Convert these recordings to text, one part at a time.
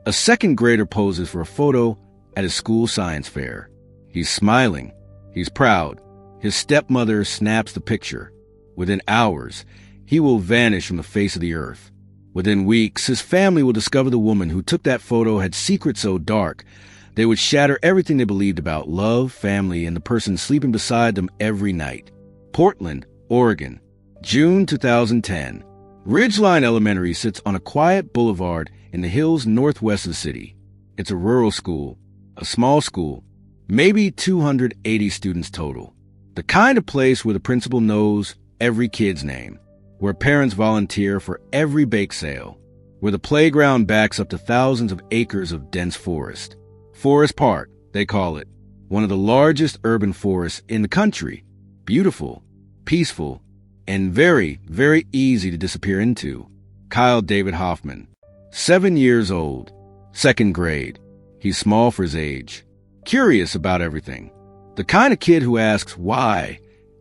A second grader poses for a photo at his school science fair. He's smiling. He's proud. His stepmother snaps the picture. Within hours, he will vanish from the face of the earth. Within weeks, his family will discover the woman who took that photo had secrets so dark they would shatter everything they believed about love, family, and the person sleeping beside them every night. Portland, Oregon, June 2010. Ridgeline Elementary sits on a quiet boulevard in the hills northwest of the city. It's a rural school, a small school, maybe 280 students total. The kind of place where the principal knows every kid's name, where parents volunteer for every bake sale, where the playground backs up to thousands of acres of dense forest. Forest Park, they call it, one of the largest urban forests in the country. Beautiful, peaceful, and very, very easy to disappear into. Kyle David Hoffman, 7 years old, second grade. He's small for his age, curious about everything. The kind of kid who asks why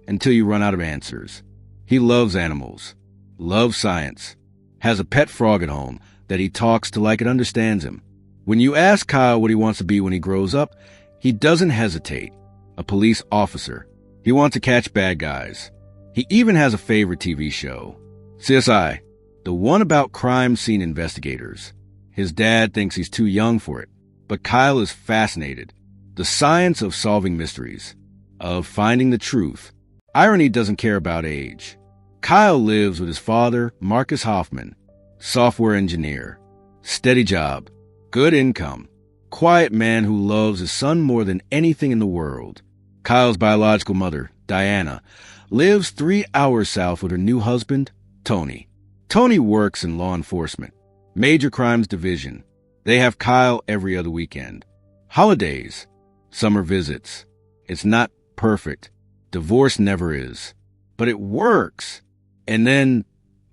until you run out of answers. He loves animals, loves science, has a pet frog at home that he talks to like it understands him. When you ask Kyle what he wants to be when he grows up, he doesn't hesitate. A police officer. He wants to catch bad guys. He even has a favorite TV show, CSI, the one about crime scene investigators. His dad thinks he's too young for it, but Kyle is fascinated. The science of solving mysteries, of finding the truth. Irony doesn't care about age. Kyle lives with his father, Marcus Hoffman, software engineer, steady job, good income, quiet man who loves his son more than anything in the world. Kyle's biological mother, Diana, lives 3 hours south with her new husband, Tony. Tony works in law enforcement, major crimes division. They have Kyle every other weekend. Holidays, summer visits. It's not perfect. Divorce never is. But it works. And then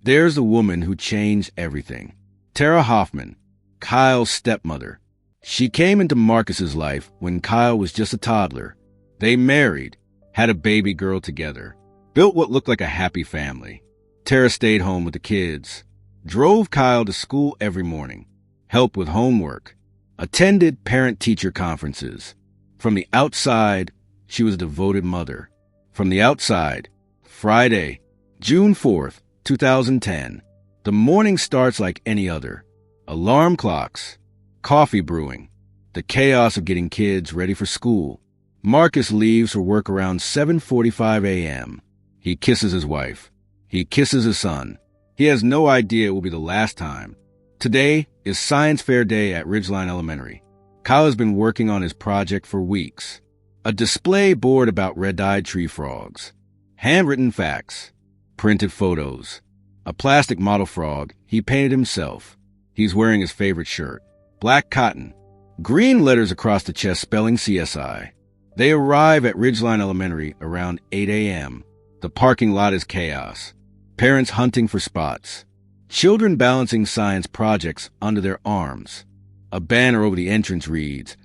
there's the woman who changed everything. Tara Hoffman, Kyle's stepmother. She came into Marcus's life when Kyle was just a toddler. They married, had a baby girl together, built what looked like a happy family. Tara stayed home with the kids, drove Kyle to school every morning, helped with homework, attended parent-teacher conferences. From the outside, she was a devoted mother. From the outside, Friday, June 4th, 2010. The morning starts like any other. Alarm clocks, coffee brewing, the chaos of getting kids ready for school. Marcus leaves for work around 7:45 a.m. He kisses his wife. He kisses his son. He has no idea it will be the last time. Today is Science Fair Day at Ridgeline Elementary. Kyle has been working on his project for weeks. A display board about red-eyed tree frogs. Handwritten facts. Printed photos. A plastic model frog he painted himself. He's wearing his favorite shirt. Black cotton. Green letters across the chest spelling CSI. They arrive at Ridgeline Elementary around 8 a.m. The parking lot is chaos. Parents hunting for spots. Children balancing science projects under their arms. A banner over the entrance reads,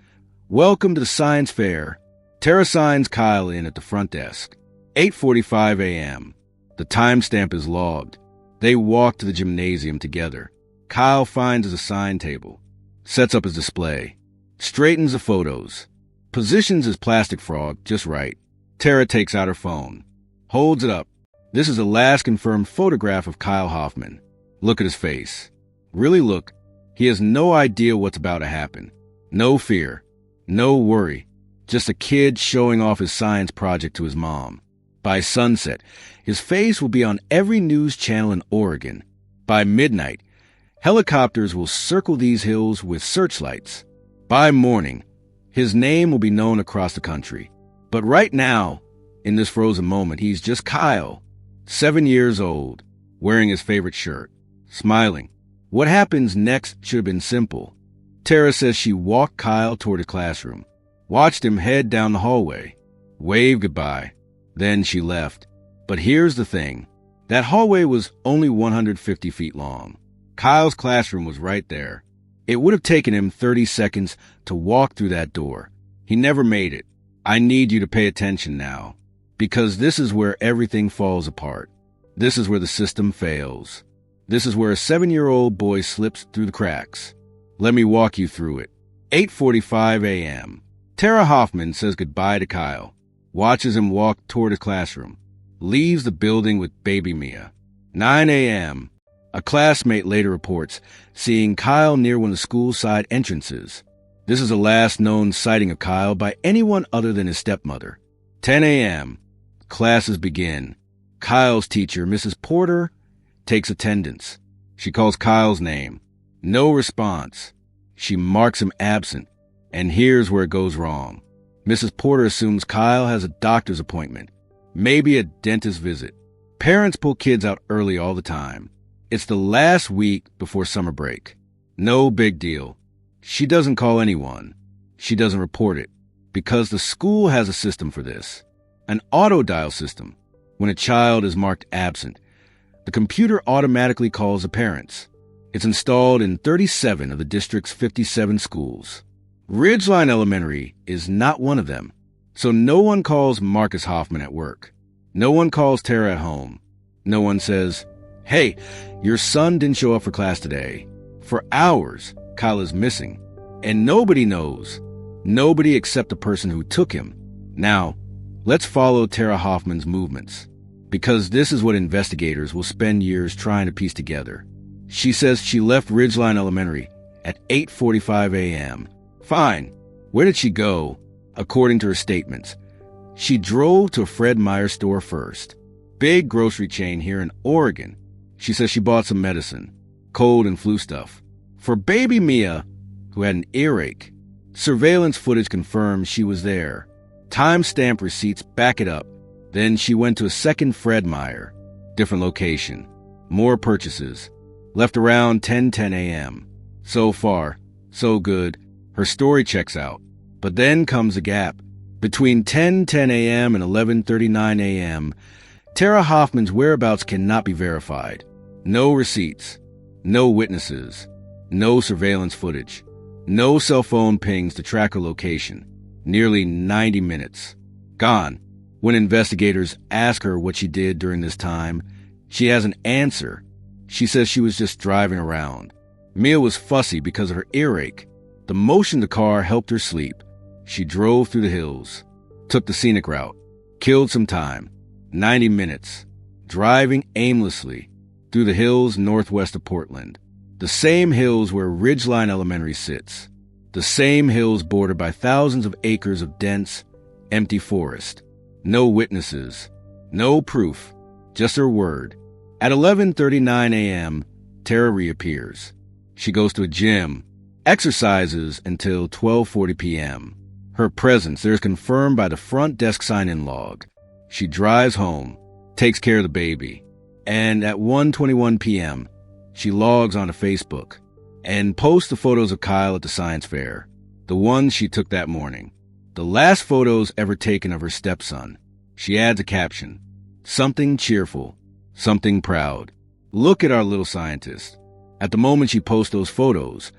"Welcome to the Science Fair." Tara signs Kyle in at the front desk. 8:45 a.m. The timestamp is logged. They walk to the gymnasium together. Kyle finds his assigned table, sets up his display, straightens the photos, positions his plastic frog just right. Tara takes out her phone, holds it up. This is the last confirmed photograph of Kyle Hoffman. Look at his face. Really look. He has no idea what's about to happen. No fear. No worry. Just a kid showing off his science project to his mom. By sunset, his face will be on every news channel in Oregon. By midnight, helicopters will circle these hills with searchlights. By morning, his name will be known across the country. But right now, in this frozen moment, he's just Kyle, 7 years old, wearing his favorite shirt, smiling. What happens next should have been simple. Tara says she walked Kyle toward his classroom, watched him head down the hallway, waved goodbye. Then she left. But here's the thing. That hallway was only 150 feet long. Kyle's classroom was right there. It would have taken him 30 seconds to walk through that door. He never made it. I need you to pay attention now, because this is where everything falls apart. This is where the system fails. This is where a 7-year-old boy slips through the cracks. Let me walk you through it. 8:45 a.m. Tara Hoffman says goodbye to Kyle, watches him walk toward his classroom, leaves the building with baby Mia. 9 a.m. A classmate later reports seeing Kyle near one of the school side entrances. This is the last known sighting of Kyle by anyone other than his stepmother. 10 a.m. Classes begin. Kyle's teacher, Mrs. Porter, takes attendance. She calls Kyle's name. No response. She marks him absent. And here's where it goes wrong. Mrs. Porter assumes Kyle has a doctor's appointment, maybe a dentist visit. Parents pull kids out early all the time. It's the last week before summer break. No big deal. She doesn't call anyone. She doesn't report it, because the school has a system for this. An auto dial system. When a child is marked absent, the computer automatically calls the parents. It's installed in 37 of the district's 57 schools. Ridgeline Elementary is not one of them, so no one calls Marcus Hoffman at work. No one calls Tara at home. No one says, "Hey, your son didn't show up for class today." For hours, Kyle is missing, and nobody knows. Nobody except the person who took him. Now, let's follow Tara Hoffman's movements, because this is what investigators will spend years trying to piece together. She says she left Ridgeline Elementary at 8:45 a.m. Fine. Where did she go? According to her statements, she drove to a Fred Meyer store first. Big grocery chain here in Oregon. She says she bought some medicine, cold and flu stuff, for baby Mia, who had an earache. Surveillance footage confirms she was there. Timestamp receipts back it up. Then she went to a second Fred Meyer, different location. More purchases. Left around 10:10 a.m. So far, so good. Her story checks out. But then comes a gap. Between 10:10 a.m. and 11:39 a.m., Tara Hoffman's whereabouts cannot be verified. No receipts. No witnesses. No surveillance footage. No cell phone pings to track her location. Nearly 90 minutes. Gone. When investigators ask her what she did during this time, she has an answer. She says she was just driving around. Mia was fussy because of her earache. The motion of the car helped her sleep. She drove through the hills, took the scenic route, killed some time. 90 minutes, driving aimlessly through the hills northwest of Portland. The same hills where Ridgeline Elementary sits. The same hills bordered by thousands of acres of dense, empty forest. No witnesses, no proof, just her word. At 11:39 a.m., Tara reappears. She goes to a gym, exercises until 12:40 p.m. Her presence there is confirmed by the front desk sign-in log. She drives home, takes care of the baby, and at 1:21 p.m., she logs onto Facebook and posts the photos of Kyle at the science fair, the ones she took that morning. The last photos ever taken of her stepson. She adds a caption, something cheerful, something proud. Look at our little scientist. At the moment she posts those photos,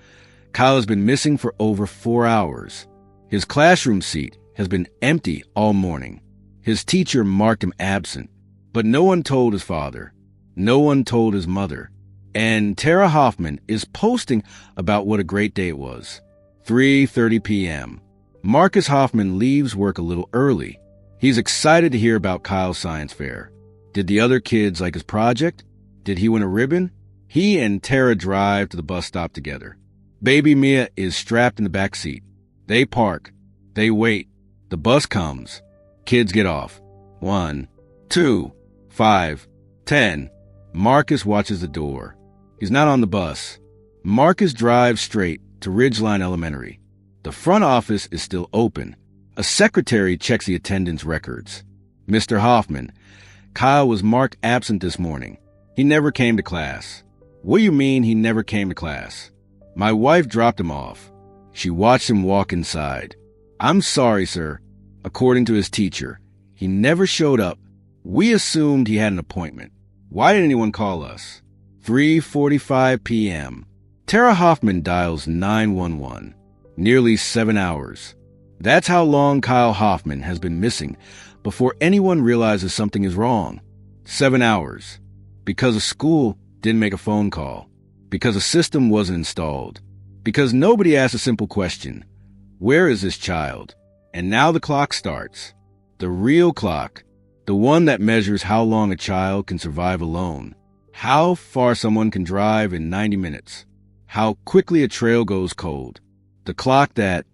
Kyle has been missing for over 4 hours. His classroom seat has been empty all morning. His teacher marked him absent, but no one told his father. No one told his mother. And Tara Hoffman is posting about what a great day it was. 3:30 p.m. Marcus Hoffman leaves work a little early. He's excited to hear about Kyle's science fair. Did the other kids like his project? Did he win a ribbon? He and Tara drive to the bus stop together. Baby Mia is strapped in the back seat. They park. They wait. The bus comes. Kids get off. 1, 2, 5, 10. Marcus watches the door. He's not on the bus. Marcus drives straight to Ridgeline Elementary. The front office is still open. A secretary checks the attendance records. Mr. Hoffman, Kyle was marked absent this morning. He never came to class. What do you mean he never came to class? My wife dropped him off. She watched him walk inside. I'm sorry, sir. According to his teacher, he never showed up. We assumed he had an appointment. Why didn't anyone call us? 3:45 p.m. Tara Hoffman dials 911. Nearly 7 hours. That's how long Kyle Hoffman has been missing before anyone realizes something is wrong. 7 hours. Because a school didn't make a phone call. Because a system wasn't installed. Because nobody asks a simple question. Where is this child? And now the clock starts. The real clock. The one that measures how long a child can survive alone. How far someone can drive in 90 minutes. How quickly a trail goes cold. The clock that,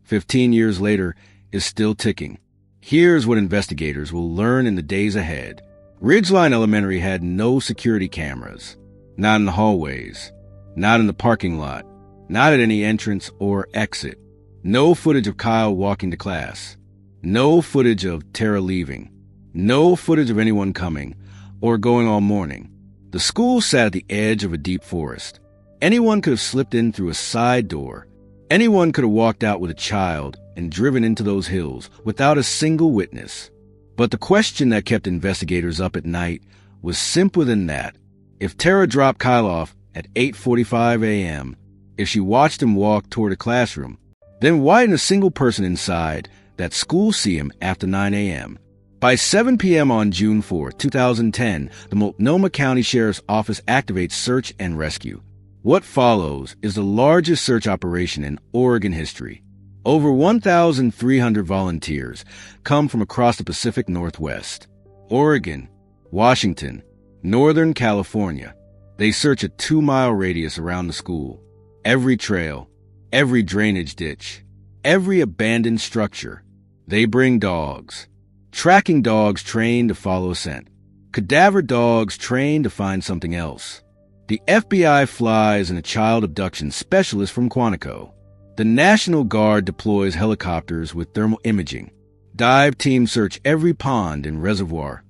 15 years later, is still ticking. Here's what investigators will learn in the days ahead. Ridgeline Elementary had no security cameras. Not in the hallways. Not in the parking lot. Not at any entrance or exit. No footage of Kyle walking to class. No footage of Tara leaving. No footage of anyone coming or going all morning. The school sat at the edge of a deep forest. Anyone could have slipped in through a side door. Anyone could have walked out with a child and driven into those hills without a single witness. But the question that kept investigators up at night was simpler than that. If Tara dropped Kyle off at 8:45 a.m., if she watched him walk toward a classroom, then why didn't a single person inside that school see him after 9 a.m.? By 7 p.m. on June 4, 2010, the Multnomah County Sheriff's Office activates search and rescue. What follows is the largest search operation in Oregon history. Over 1,300 volunteers come from across the Pacific Northwest. Oregon, Washington, Northern California. They search a 2-mile radius around the school. Every trail, every drainage ditch, every abandoned structure. They bring dogs. Tracking dogs trained to follow a scent. Cadaver dogs trained to find something else. The FBI flies in a child abduction specialist from Quantico. The National Guard deploys helicopters with thermal imaging. Dive teams search every pond and reservoir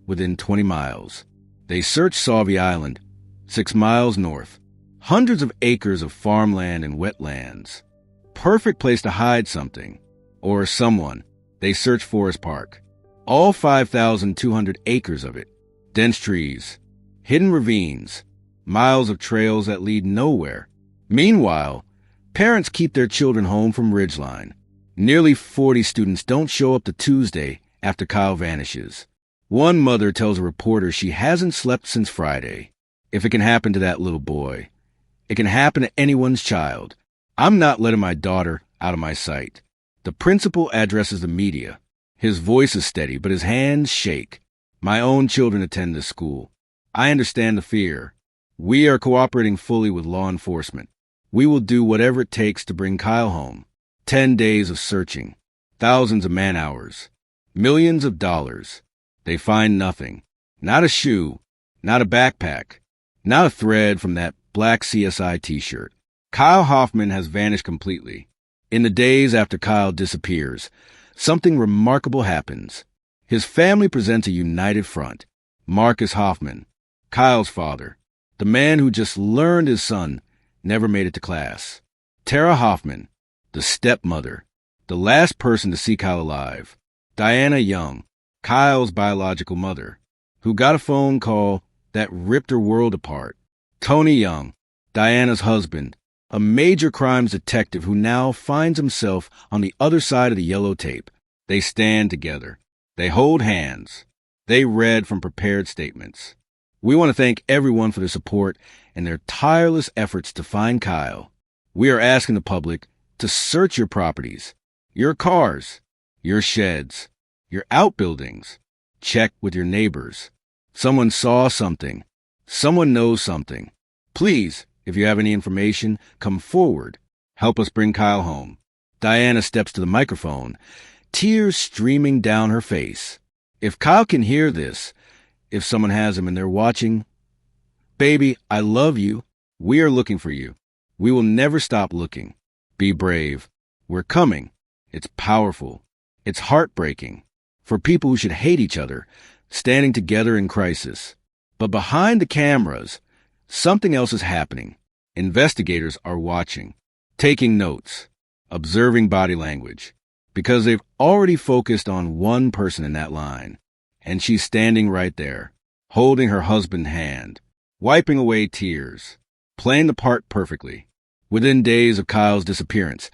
within 20 miles. They search Sauvie Island, 6 miles north. Hundreds of acres of farmland and wetlands. Perfect place to hide something or someone. They search Forest Park. All 5,200 acres of it. Dense trees, hidden ravines, miles of trails that lead nowhere. Meanwhile, parents keep their children home from Ridgeline. Nearly 40 students don't show up to Tuesday after Kyle vanishes. One mother tells a reporter she hasn't slept since Friday. If it can happen to that little boy, it can happen to anyone's child. I'm not letting my daughter out of my sight. The principal addresses the media. His voice is steady, but his hands shake. My own children attend this school. I understand the fear. We are cooperating fully with law enforcement. We will do whatever it takes to bring Kyle home. 10 days of searching. Thousands of man-hours. Millions of dollars. They find nothing. Not a shoe. Not a backpack. Not a thread from that black CSI t-shirt. Kyle Hoffman has vanished completely. In the days after Kyle disappears, something remarkable happens. His family presents a united front. Marcus Hoffman, Kyle's father, the man who just learned his son never made it to class. Tara Hoffman, the stepmother, the last person to see Kyle alive. Diana Young, Kyle's biological mother, who got a phone call that ripped her world apart. Tony Young, Diana's husband, a major crimes detective who now finds himself on the other side of the yellow tape. They stand together. They hold hands. They read from prepared statements. We want to thank everyone for their support and their tireless efforts to find Kyle. We are asking the public to search your properties, your cars, your sheds, your outbuildings. Check with your neighbors. Someone saw something. Someone knows something. Please, if you have any information, come forward. Help us bring Kyle home. Diana steps to the microphone, tears streaming down her face. If Kyle can hear this, if someone has him and they're watching, baby, I love you. We are looking for you. We will never stop looking. Be brave. We're coming. It's powerful. It's heartbreaking. For people who should hate each other, standing together in crisis. But behind the cameras, something else is happening. Investigators are watching, taking notes, observing body language, because they've already focused on one person in that line. And she's standing right there, holding her husband's hand, wiping away tears, playing the part perfectly. Within days of Kyle's disappearance,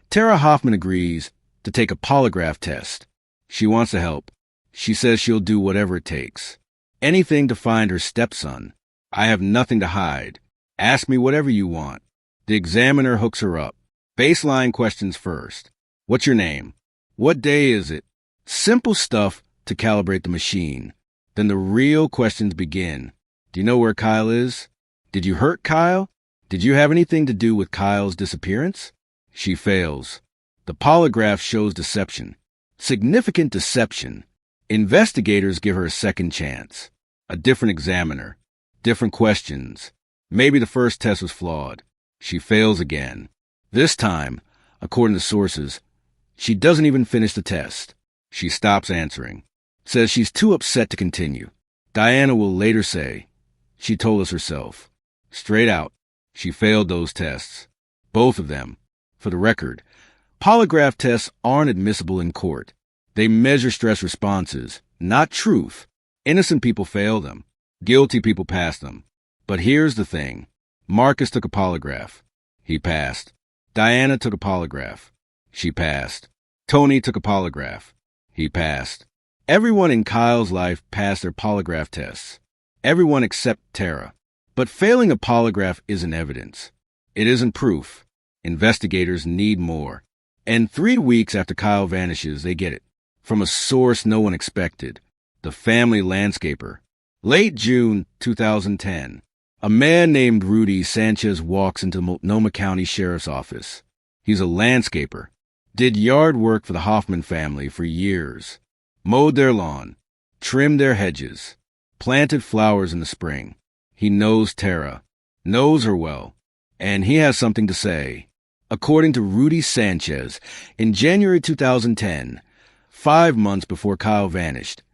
Tara Hoffman agrees to take a polygraph test. She wants to help. She says she'll do whatever it takes. Anything to find her stepson. I have nothing to hide. Ask me whatever you want. The examiner hooks her up. Baseline questions first. What's your name? What day is it? Simple stuff to calibrate the machine. Then the real questions begin. Do you know where Kyle is? Did you hurt Kyle? Did you have anything to do with Kyle's disappearance? She fails. The polygraph shows deception. Significant deception. Investigators give her a second chance. A different examiner. Different questions. Maybe the first test was flawed. She fails again. This time, according to sources, she doesn't even finish the test. She stops answering. Says she's too upset to continue. Diana will later say, she told us herself. Straight out, she failed those tests. Both of them. For the record, polygraph tests aren't admissible in court. They measure stress responses, not truth. Innocent people fail them. Guilty people pass them. But here's the thing. Marcus took a polygraph. He passed. Diana took a polygraph. She passed. Tony took a polygraph. He passed. Everyone in Kyle's life passed their polygraph tests. Everyone except Tara. But failing a polygraph isn't evidence. It isn't proof. Investigators need more. And 3 weeks after Kyle vanishes, they get it. From a source no one expected. The family landscaper. Late June 2010. A man named Rudy Sanchez walks into Multnomah County Sheriff's Office. He's a landscaper. Did yard work for the Hoffman family for years. Mowed their lawn. Trimmed their hedges. Planted flowers in the spring. He knows Tara. Knows her well. And he has something to say. According to Rudy Sanchez, in January 2010, 5 months before Kyle vanished,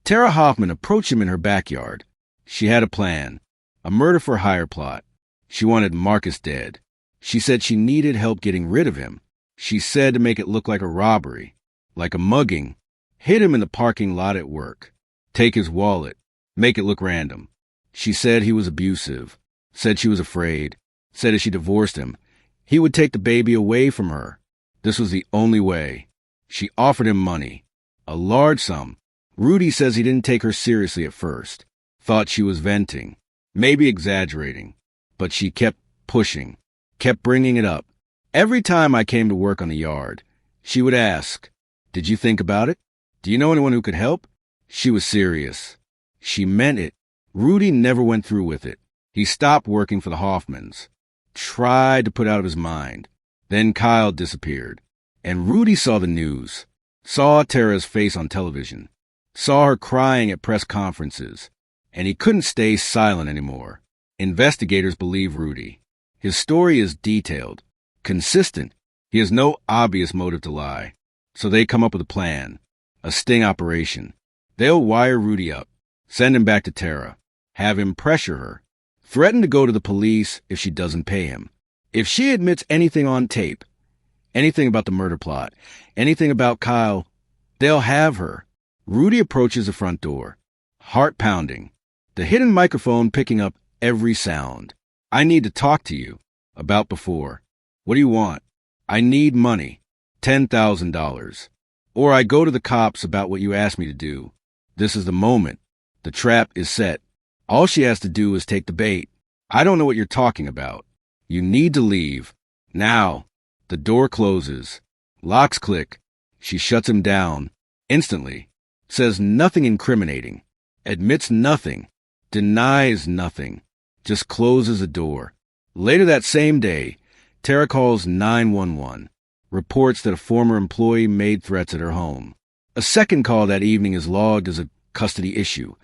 Tara Hoffman approached him in her backyard. She had a plan. A murder-for-hire plot. She wanted Marcus dead. She said she needed help getting rid of him. She said to make it look like a robbery, like a mugging. Hit him in the parking lot at work. Take his wallet. Make it look random. She said he was abusive. Said she was afraid. Said if she divorced him, he would take the baby away from her. This was the only way. She offered him money. A large sum. Rudy says he didn't take her seriously at first. Thought she was venting. Maybe exaggerating, but she kept pushing, kept bringing it up. Every time I came to work on the yard, she would ask, "Did you think about it? Do you know anyone who could help?" She was serious. She meant it. Rudy never went through with it. He stopped working for the Hoffmans, tried to put out of his mind. Then Kyle disappeared, and Rudy saw the news, saw Tara's face on television, saw her crying at press conferences. And he couldn't stay silent anymore. Investigators believe Rudy. His story is detailed, consistent. He has no obvious motive to lie. So they come up with a plan, a sting operation. They'll wire Rudy up, send him back to Tara, have him pressure her, threaten to go to the police if she doesn't pay him. If she admits anything on tape, anything about the murder plot, anything about Kyle, they'll have her. Rudy approaches the front door, heart pounding. The hidden microphone picking up every sound. "I need to talk to you. About before. What do you want?" "I need money. $10,000. Or I go to the cops about what you asked me to do. This is the moment. The trap is set. All she has to do is take the bait. I don't know what you're talking about. You need to leave. Now." The door closes. Locks click. She shuts him down. Instantly. Says nothing incriminating. Admits nothing. Denies nothing, just closes the door. Later that same day, Tara calls 911, reports that a former employee made threats at her home. A second call that evening is logged as a custody issue.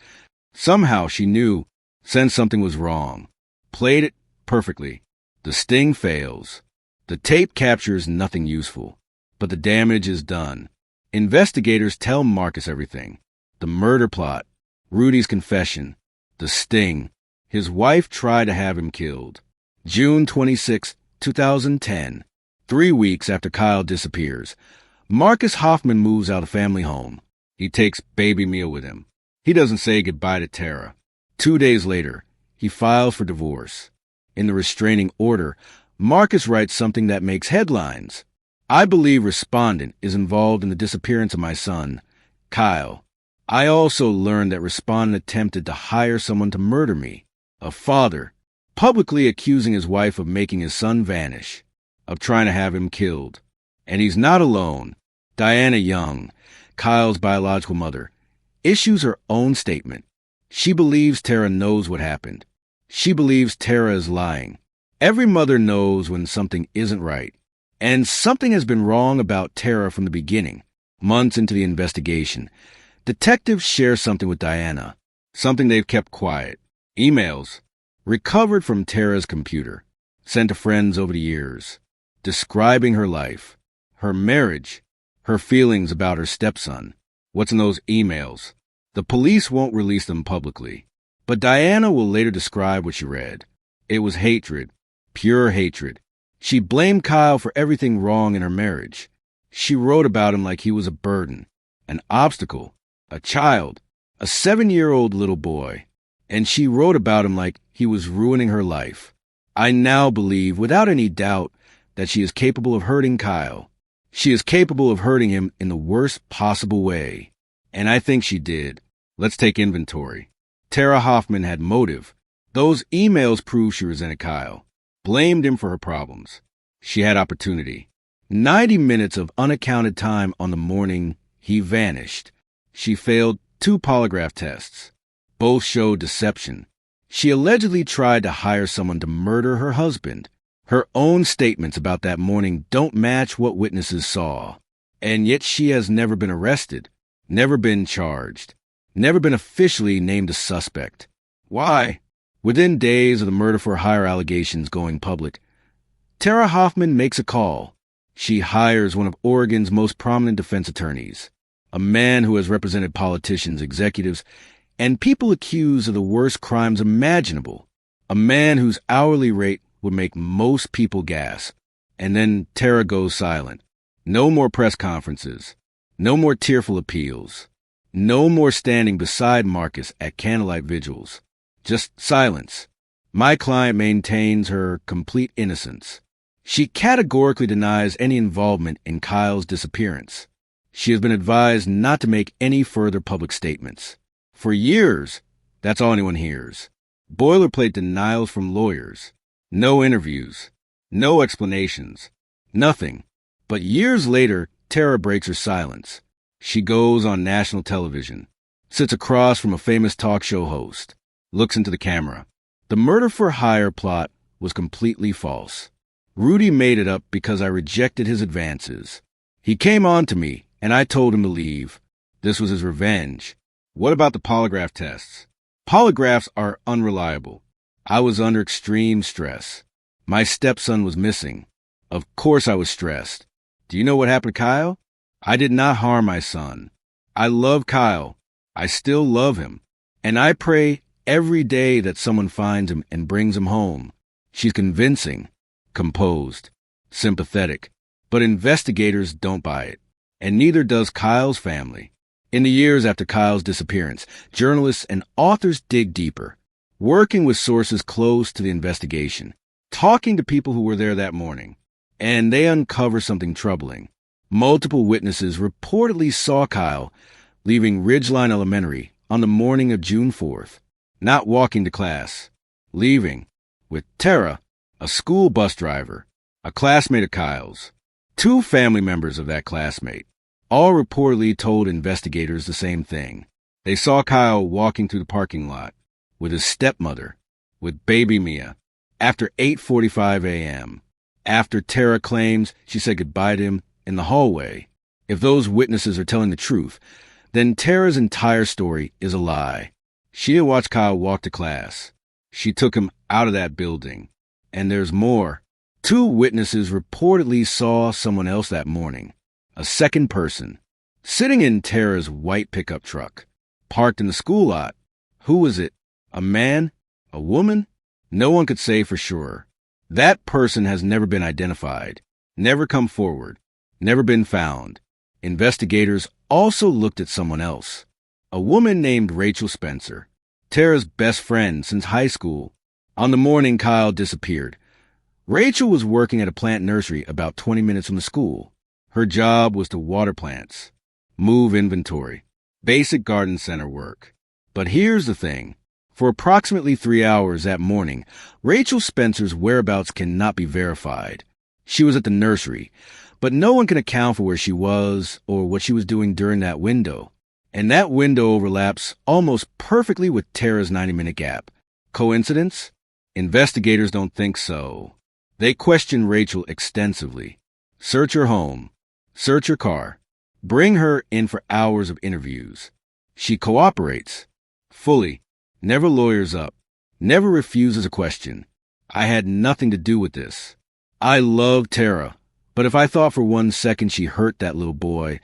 Somehow she knew, sensed something was wrong. Played it perfectly. The sting fails. The tape captures nothing useful, but the damage is done. Investigators tell Marcus everything. The murder plot, Rudy's confession, the sting. His wife tried to have him killed. June 26, 2010. 3 weeks after Kyle disappears, Marcus Hoffman moves out of family home. He takes baby Mia with him. He doesn't say goodbye to Tara. 2 days later, he files for divorce. In the restraining order, Marcus writes something that makes headlines. "I believe respondent is involved in the disappearance of my son, Kyle. I also learned that respondent attempted to hire someone to murder me, a father, publicly accusing his wife of making his son vanish, of trying to have him killed. And he's not alone. Diana Young, Kyle's biological mother, issues her own statement. She believes Tara knows what happened. She believes Tara is lying. Every mother knows when something isn't right. And something has been wrong about Tara from the beginning. Months into the investigation, detectives share something with Diana, something they've kept quiet. Emails, recovered from Tara's computer, sent to friends over the years, describing her life, her marriage, her feelings about her stepson. What's in those emails? The police won't release them publicly, but Diana will later describe what she read. It was hatred, pure hatred. She blamed Kyle for everything wrong in her marriage. She wrote about him like he was a burden, an obstacle, a child, a 7-year-old little boy. And she wrote about him like he was ruining her life. I now believe, without any doubt, that she is capable of hurting Kyle. She is capable of hurting him in the worst possible way. And I think she did. Let's take inventory. Tara Hoffman had motive. Those emails prove she resented Kyle, blamed him for her problems. She had opportunity. 90 minutes of unaccounted time on the morning he vanished. She failed 2 polygraph tests. Both showed deception. She allegedly tried to hire someone to murder her husband. Her own statements about that morning don't match what witnesses saw. And yet she has never been arrested, never been charged, never been officially named a suspect. Why? Within days of the murder-for-hire allegations going public, Tara Hoffman makes a call. She hires one of Oregon's most prominent defense attorneys, a man who has represented politicians, executives, and people accused of the worst crimes imaginable, a man whose hourly rate would make most people gasp. And then Tara goes silent. No more press conferences, no more tearful appeals, no more standing beside Marcus at candlelight vigils. Just silence. My client maintains her complete innocence. She categorically denies any involvement in Kyle's disappearance. She has been advised not to make any further public statements. For years, that's all anyone hears. Boilerplate denials from lawyers. No interviews. No explanations. Nothing. But years later, Tara breaks her silence. She goes on national television, sits across from a famous talk show host, looks into the camera. The murder-for-hire plot was completely false. Rudy made it up because I rejected his advances. He came on to me, and I told him to leave. This was his revenge. What about the polygraph tests? Polygraphs are unreliable. I was under extreme stress. My stepson was missing. Of course I was stressed. Do you know what happened to Kyle? I did not harm my son. I love Kyle. I still love him. And I pray every day that someone finds him and brings him home. She's convincing, composed, sympathetic. But investigators don't buy it. And neither does Kyle's family. In the years after Kyle's disappearance, journalists and authors dig deeper, working with sources close to the investigation, talking to people who were there that morning, and they uncover something troubling. Multiple witnesses reportedly saw Kyle leaving Ridgeline Elementary on the morning of June 4th, not walking to class, leaving with Tara, a school bus driver, a classmate of Kyle's, 2 family members of that classmate. All reportedly told investigators the same thing. They saw Kyle walking through the parking lot with his stepmother, with baby Mia, after 8:45 a.m., after Tara claims she said goodbye to him in the hallway. If those witnesses are telling the truth, then Tara's entire story is a lie. She didn't watch Kyle walk to class. She took him out of that building. And there's more. 2 witnesses reportedly saw someone else that morning. A second person, sitting in Tara's white pickup truck, parked in the school lot. Who was it? A man? A woman? No one could say for sure. That person has never been identified, never come forward, never been found. Investigators also looked at someone else, a woman named Rachel Spencer, Tara's best friend since high school. On the morning Kyle disappeared, Rachel was working at a plant nursery about 20 minutes from the school. Her job was to water plants, move inventory, basic garden center work. But here's the thing. For approximately 3 hours that morning, Rachel Spencer's whereabouts cannot be verified. She was at the nursery, but no one can account for where she was or what she was doing during that window. And that window overlaps almost perfectly with Tara's 90-minute gap. Coincidence? Investigators don't think so. They question Rachel extensively. Search her home. Search her car. Bring her in for hours of interviews. She cooperates. Fully. Never lawyers up. Never refuses a question. I had nothing to do with this. I love Tara, but if I thought for 1 second she hurt that little boy,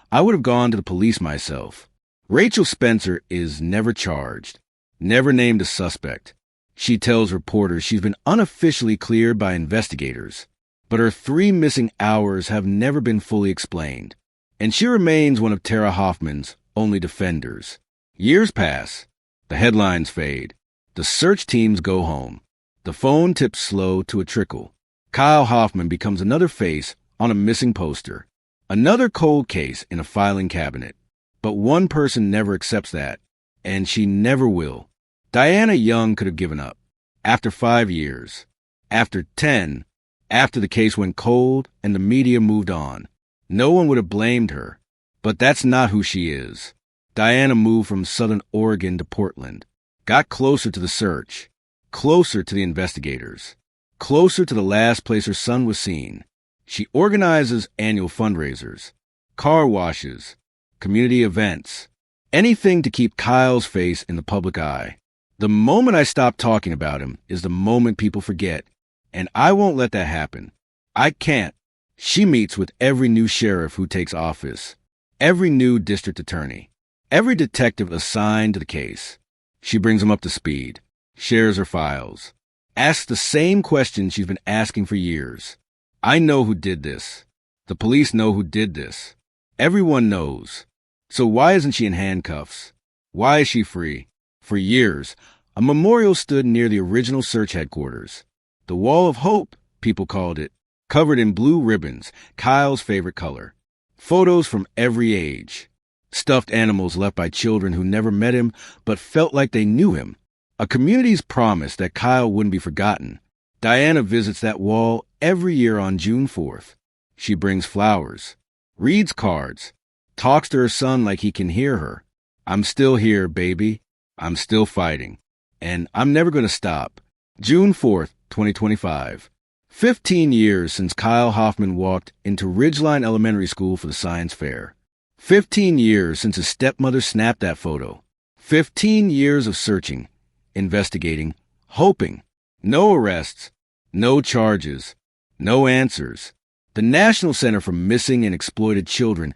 I would have gone to the police myself. Rachel Spencer is never charged. Never named a suspect. She tells reporters she's been unofficially cleared by investigators, but her 3 missing hours have never been fully explained, and she remains one of Tara Hoffman's only defenders. Years pass. The headlines fade. The search teams go home. The phone tips slow to a trickle. Kyle Hoffman becomes another face on a missing poster. Another cold case in a filing cabinet. But one person never accepts that, and she never will. Diana Young could have given up. After 5 years. After 10. After the case went cold and the media moved on. No one would have blamed her. But that's not who she is. Diana moved from Southern Oregon to Portland, got closer to the search, closer to the investigators, closer to the last place her son was seen. She organizes annual fundraisers, car washes, community events, anything to keep Kyle's face in the public eye. The moment I stop talking about him is the moment people forget, and I won't let that happen. I can't. She meets with every new sheriff who takes office, every new district attorney, every detective assigned to the case. She brings them up to speed, shares her files, asks the same questions she's been asking for years. I know who did this. The police know who did this. Everyone knows. So why isn't she in handcuffs? Why is she free? For years, a memorial stood near the original search headquarters. The Wall of Hope, people called it, covered in blue ribbons, Kyle's favorite color. Photos from every age. Stuffed animals left by children who never met him but felt like they knew him. A community's promise that Kyle wouldn't be forgotten. Diana visits that wall every year on June 4th. She brings flowers, reads cards, talks to her son like he can hear her. I'm still here, baby. I'm still fighting. And I'm never going to stop. June 4th, 2025. 15 years since Kyle Hoffman walked into Ridgeline Elementary School for the science fair. 15 years since his stepmother snapped that photo. 15 years of searching, investigating, hoping. No arrests, no charges, no answers. The National Center for Missing and Exploited Children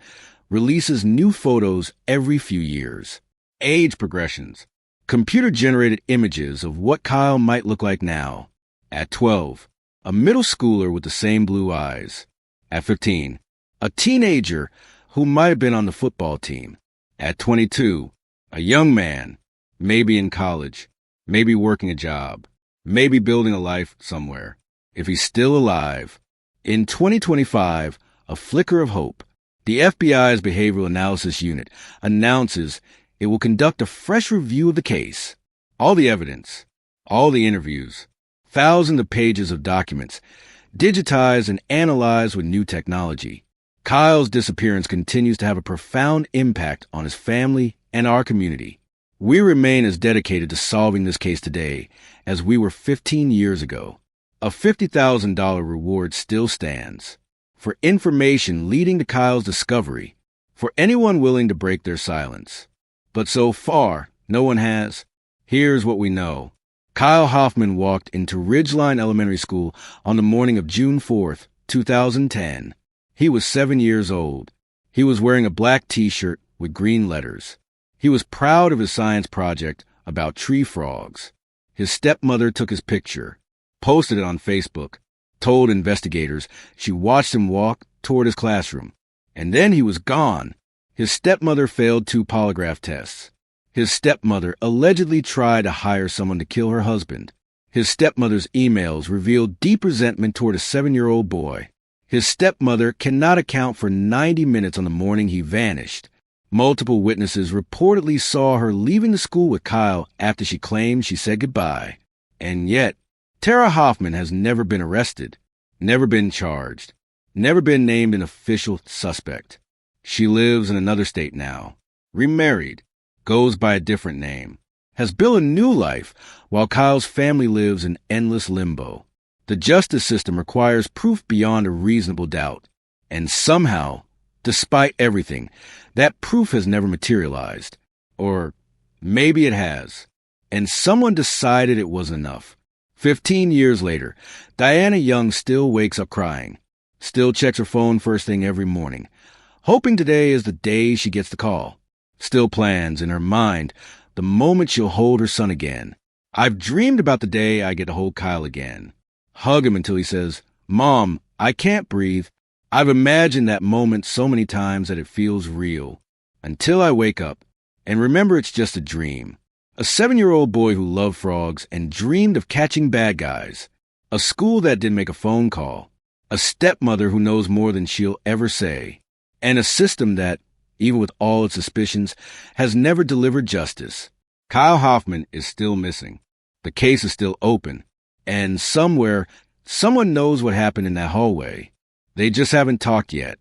releases new photos every few years. Age progressions. Computer-generated images of what Kyle might look like now. At 12, a middle schooler with the same blue eyes. At 15, a teenager who might have been on the football team. At 22, a young man, maybe in college, maybe working a job, maybe building a life somewhere, if he's still alive. In 2025, a flicker of hope, the FBI's Behavioral Analysis Unit announces it will conduct a fresh review of the case. All the evidence, all the interviews, thousands of pages of documents, digitized and analyzed with new technology. Kyle's disappearance continues to have a profound impact on his family and our community. We remain as dedicated to solving this case today as we were 15 years ago. A $50,000 reward still stands for information leading to Kyle's discovery, for anyone willing to break their silence. But so far, no one has. Here's what we know. Kyle Hoffman walked into Ridgeline Elementary School on the morning of June 4th, 2010. He was 7 years old. He was wearing a black t-shirt with green letters. He was proud of his science project about tree frogs. His stepmother took his picture, posted it on Facebook, told investigators she watched him walk toward his classroom. And then he was gone. His stepmother failed 2 polygraph tests. His stepmother allegedly tried to hire someone to kill her husband. His stepmother's emails revealed deep resentment toward a 7-year-old boy. His stepmother cannot account for 90 minutes on the morning he vanished. Multiple witnesses reportedly saw her leaving the school with Kyle after she claimed she said goodbye. And yet, Tara Hoffman has never been arrested, never been charged, never been named an official suspect. She lives in another state now, remarried, goes by a different name, has built a new life while Kyle's family lives in endless limbo. The justice system requires proof beyond a reasonable doubt. And somehow, despite everything, that proof has never materialized. Or maybe it has. And someone decided it was enough. 15 years later, Diana Young still wakes up crying, still checks her phone first thing every morning, hoping today is the day she gets the call. Still plans in her mind the moment she'll hold her son again. I've dreamed about the day I get to hold Kyle again. Hug him until he says, "Mom, I can't breathe." I've imagined that moment so many times that it feels real. Until I wake up and remember it's just a dream. A 7-year-old boy who loved frogs and dreamed of catching bad guys. A school that didn't make a phone call. A stepmother who knows more than she'll ever say. And a system that, even with all its suspicions, has never delivered justice. Kyle Hoffman is still missing. The case is still open. And somewhere, someone knows what happened in that hallway. They just haven't talked yet.